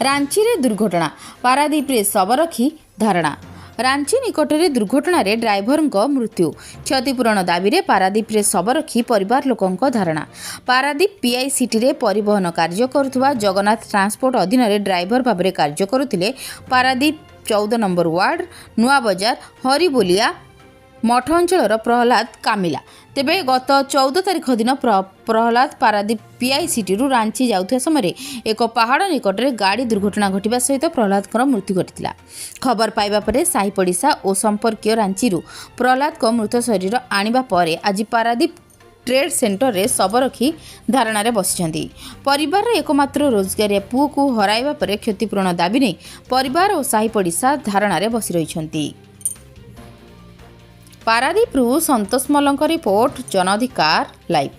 रांची रे दुर्घटना पारादीप रे शव रखी धारणा। रांची निकटरे दुर्घटन ड्राइवर मृत्यु क्षतिपूरण दाबी रे पारादीप रे शव रखी परिवार लोकों धारणा। पारादीप पीआईसीटी रे परिवहन कार्य करुवा जगन्नाथ ट्रांसपोर्ट अधीन ड्राइवर भाव में कार्य करुले पारादीप 14 नंबर वार्ड नुआ बजार हरिबोलिया मठ अंचल प्रहलाद कामिला। तेबे गत 14 तारिख दिन प्रहलाद पारादीप पीआईसीटी रांची जाउथिया समय एक पहाड़ निकट में गाड़ी दुर्घटना घटवा सहित प्रहलाद मृत्यु घटी। खबर पाइबा परे साही पड़िशा और संपर्कीय रांची प्रहलाद मृत शरीर आनिबा परे आज पारादीप ट्रेड सेंटर रे शव रखी धारणा बसी। परिवार एकमात्र रोजगारिया पुओ को हराइबा परे क्षतिपूरण दाबी नहीं परिवार और साही पड़िशा धारणा बसी रही। पारादीप संतोष मल्ल रिपोर्ट, जन अधिकार लाइव।